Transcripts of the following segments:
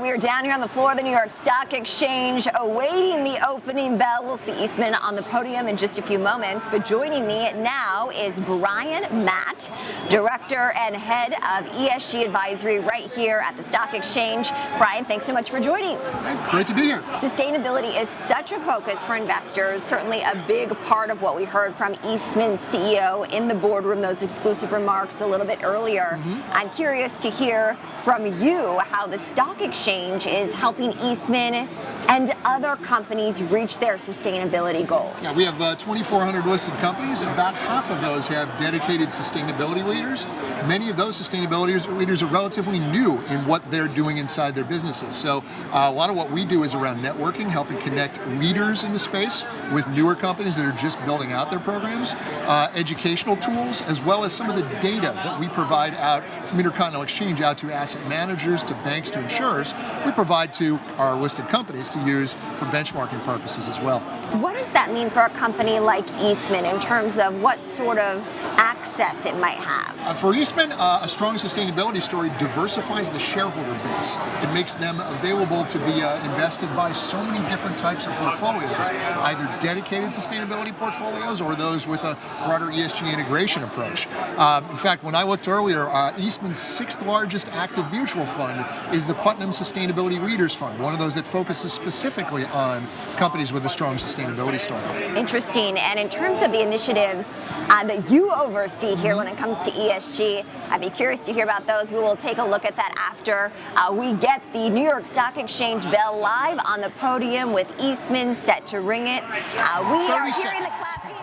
we are down here on the floor of the New York Stock Exchange awaiting the opening bell. We'll see Eastman on the podium in just a few moments, but joining me now is Brian Matt, Director and Head of ESG Advisory right here at the Stock Exchange. Brian, thanks so much for joining. Hey, great to be here. Sustainability is such a focus for investors, certainly a big part of what we heard from Eastman's CEO in the boardroom, those exclusive remarks a little bit earlier. I'm curious to hear from you how the Stock Exchange is helping Eastman and other companies reach their sustainability goals. Yeah, we have 2,400 listed companies, and about half of those have dedicated sustainability leaders. Many of those sustainability leaders are relatively new in what they're doing inside their businesses. So a lot of what we do is around networking, helping connect leaders in the space with newer companies that are just building out their programs, educational tools, as well as some of the data that we provide out from Intercontinental Exchange out to asset managers, to banks, to insurers. We provide to our listed companies to use for benchmarking purposes as well. What does that mean for a company like Eastman in terms of what sort of access it might have? For Eastman, a strong sustainability story diversifies the shareholder base. It makes them available to be invested by so many different types of portfolios, either dedicated sustainability portfolios or those with a broader ESG integration approach. In fact, when I looked earlier, Eastman's 6th largest active mutual fund is the Putnam Sustainability Leaders Fund, one of those that focuses specifically on companies with a strong sustainability story. Interesting. And in terms of the initiatives that you oversee here when it comes to ESG, I'd be curious to hear about those. We will take a look at that after we get the New York Stock Exchange bell live on the podium with Eastman set to ring it. We are hearing the clapping.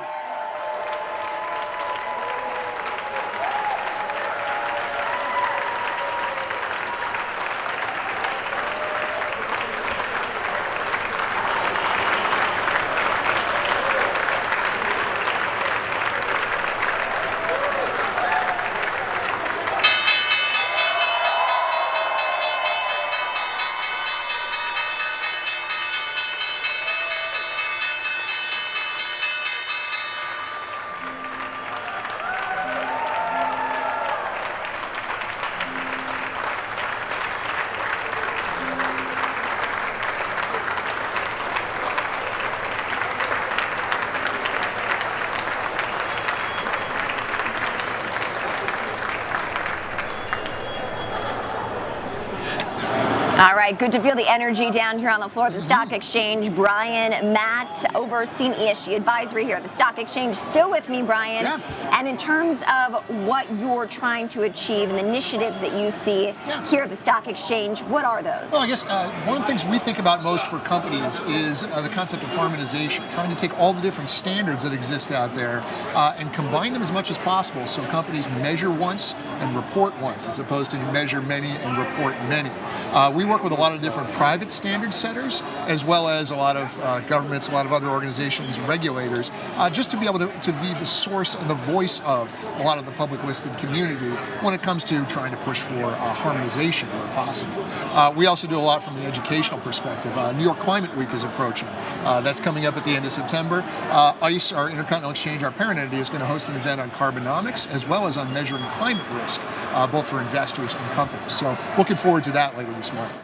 All right, good to feel the energy down here on the floor of the Stock Exchange. Brian Matt, overseeing ESG Advisory here at the Stock Exchange. Still with me, Brian. Yeah. And in terms of what you're trying to achieve and the initiatives that you see here at the Stock Exchange, what are those? Well, I guess one of the things we think about most for companies is the concept of harmonization, trying to take all the different standards that exist out there and combine them as much as possible so companies measure once and report once, as opposed to measure many and report many. We work with a lot of different private standard setters, as well as a lot of governments, a lot of other organizations, regulators, just to be able to be the source and the voice of a lot of the public listed community when it comes to trying to push for harmonization where possible. We also do a lot from the educational perspective. New York Climate Week is approaching. That's coming up at the end of September. ICE, our Intercontinental Exchange, our parent entity, is going to host an event on carbonomics as well as on measuring climate risk, both for investors and companies. So looking forward to that later this month.